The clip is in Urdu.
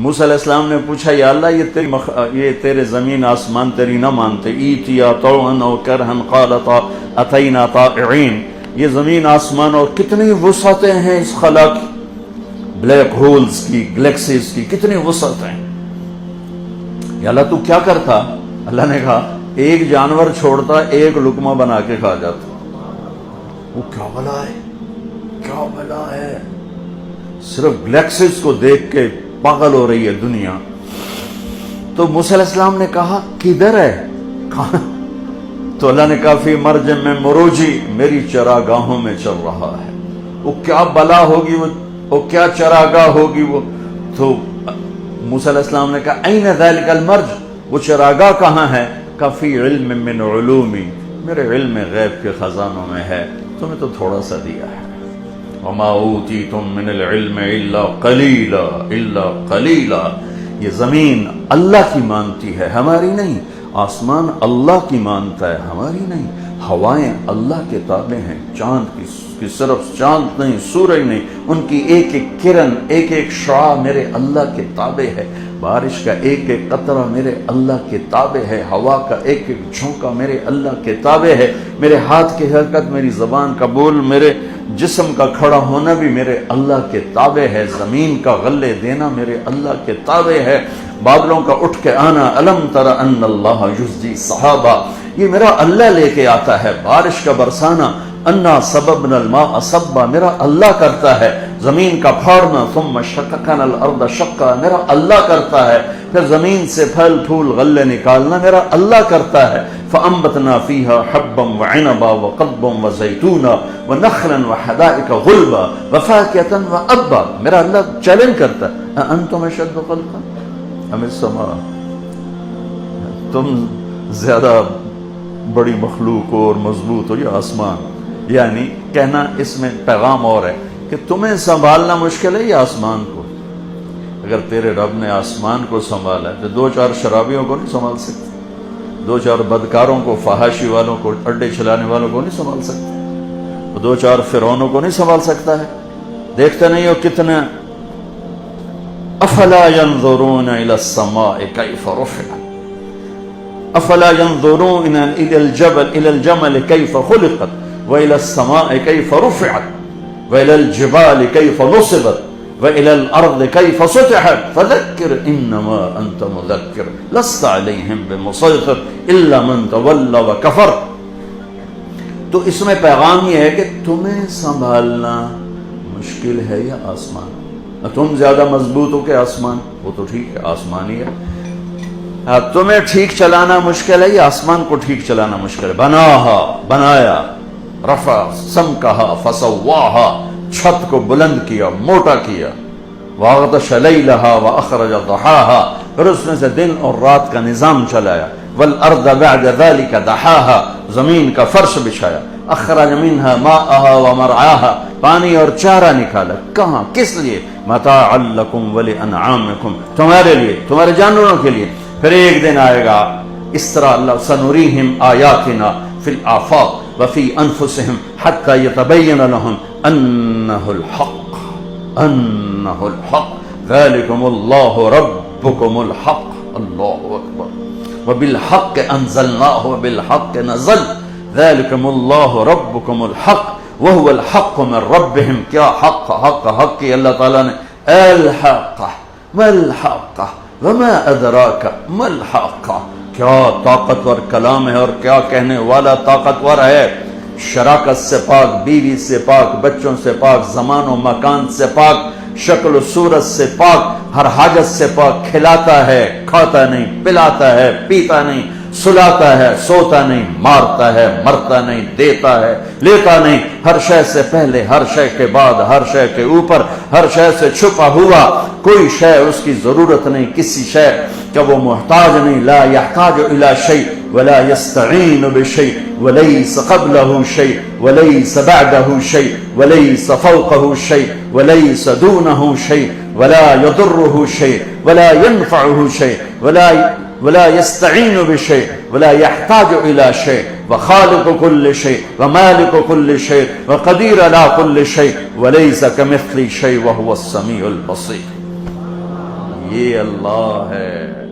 موسیٰ علیہ السلام نے پوچھا یا اللہ یہ تیرے زمین آسمان تیری نہ مانتے، ایتیا طوعا او کرہا قالتا اتینا طائعین، یہ زمین آسمان اور کتنی وسعتیں ہیں اس خلا کی، بلیک ہولز کی، گلیکسیز کی کتنی وسعتیں ہیں، یا اللہ تو کیا کرتا؟ اللہ نے کہا ایک جانور چھوڑتا ایک لقمہ بنا کے کھا جاتا۔ وہ کیا بلا ہے، کیا بلا ہے، صرف گلیکسیز کو دیکھ کے پاگل ہو رہی ہے دنیا۔ تو موسیٰ علیہ السلام نے کہا کدھر ہے؟ کہاں؟ تو اللہ نے کہا فی مرج میں مروجی، میری چراگاہوں میں چل رہا ہے۔ وہ کیا بلا ہوگی، وہ کیا چراگاہ ہوگی وہ؟ تو موسیٰ علیہ السلام نے کہا این ذلک المرج، وہ چراگاہ کہاں ہے؟ کہ فی علم من علومی، میرے علم غیب کے خزانوں میں ہے، تمہیں تو تھوڑا سا دیا ہے۔ وما اوتیتم من العلم الا قلیلا الا قلیلا، یہ زمین اللہ کی مانتی ہے ہماری نہیں، آسمان اللہ کی مانتا ہے ہماری نہیں، ہوائیں اللہ کے تابع ہیں، چاند کی صرف چاند نہیں، سورج نہیں، ان کی ایک ایک کرن، ایک ایک شعاع میرے اللہ کے تابع ہے، بارش کا ایک ایک قطرہ میرے اللہ کے تابع ہے، ہوا کا ایک ایک جھونکا میرے اللہ کے تابع ہے، میرے ہاتھ کی حرکت، میری زبان کا بول، میرے جسم کا کھڑا ہونا بھی میرے اللہ کے تابع ہے، زمین کا غلے دینا میرے اللہ کے تابع ہے، بادلوں کا اٹھ کے آنا، الم تر ان اللہ یزجی صحابہ، یہ میرا اللہ لے کے آتا ہے، بارش کا برسانا، انا سببنا الماء صبا، میرا اللہ کرتا ہے، زمین کا پھاڑنا، ثم شققنا الارض شقا، میرا اللہ کرتا ہے، پھر زمین سے پھل پھول غلے نکالنا میرا اللہ کرتا ہے، فانبتنا فیہا حبا وعنبا وقضبا وزیتونا ونخلا وحدائق غلبا وفاکہتا وابا، میرا اللہ چیلنج کرتا ہے، انتم اشد خلقا ام السماء، تم زیادہ بڑی مخلوق ہو اور مضبوط ہو یا آسمان؟ یعنی کہنا اس میں پیغام اور ہے کہ تمہیں سنبھالنا مشکل ہے یا آسمان کو؟ اگر تیرے رب نے آسمان کو سنبھالا ہے تو دو چار شرابیوں کو نہیں سنبھال سکتے، دو چار بدکاروں کو، فحاشی والوں کو، اڈے چلانے والوں کو نہیں سنبھال سکتے، دو چار فرعونوں کو نہیں سنبھال سکتا ہے؟ دیکھتے نہیں ہو کتنے افلا ينظرون الى السماء كيف رفعت، افلا ينظرون الى الجمل كيف خلقت وإلى السماء كيف رفعت وإلى الجبال كيف نصبت وإلى الأرض كيف سطحت فذكر إنما أنت مذكر لست عليهم بمسيطر إلا من تولى وكفر۔ تو اس میں پیغام یہ ہے کہ تمہیں سنبھالنا مشکل ہے یا آسمان؟ تم زیادہ مضبوط ہو کہ آسمان؟ وہ تو ٹھیک ہے، آسمانی ہے۔ تمہیں ٹھیک چلانا مشکل ہے یا آسمان کو ٹھیک چلانا مشکل ہے؟ بناہا، بنایا، رفع سمکہا فسواہا، چھت کو بلند کیا، موٹا کیا، واغطش لیلہا واخرج ضحاہا، پھر اس میں سے دن اور رات کا نظام چلایا، والارض بعد ذلك دحاہا، زمین کا فرش بچھایا، اخرج منہا ماءہا ومرعاہا، پانی اور چارہ نکالا، کہاں، کس لیے؟ متاعا لکم ولانعامکم، تمہارے لیے، تمہارے جانوروں کے لیے۔ پھر ایک دن آئے گا اس طرح اللہ سنریہم آیاتنا فی الآفاق وفی انفسہم حتی یتبین لہم انہ الحق، انہ الحق، ذالکم اللہ ربکم الحق، اللہ اکبر، وبالحق انزلناہ وبالحق نزل، ذالکم اللہ ربکم الحق وہو الحق من ربہم۔ کیا حق؟ حق کی اللہ تعالیٰ نے الحق، ما الحق وما ادراک ما الحق، کیا طاقتور کلام ہے اور کیا کہنے والا طاقتور ہے، شراکت سے پاک، بیوی سے پاک، بچوں سے پاک، زمان و مکان سے پاک، شکل و صورت سے پاک، ہر حاجت سے پاک، کھلاتا ہے، کھاتا نہیں، پلاتا ہے، پیتا نہیں، سلاتا ہے، سوتا نہیں، مارتا ہے، مرتا نہیں، دیتا ہے، لیتا نہیں، ہر شے سے پہلے، ہر شے کے بعد، ہر شے کے اوپر، ہر شے سے چھپا ہوا، کوئی شے اس کی ضرورت نہیں، کسی شے کا وہ محتاج نہیں، لا يحتاج الى شيء ولا يستعين بشيء وليس قبله شيء وليس بعده شيء وليس فوقه شيء وليس دونه شيء ولا يضره شيء ولا ينفعه شيء ولا يستعين بشيء ولا يحتاج إلى شيء وخالق كل شيء ومالك كل شيء وقدير على كل شيء وليس كمثل شيء وهو السميع البصير۔ یہ اللہ ہے۔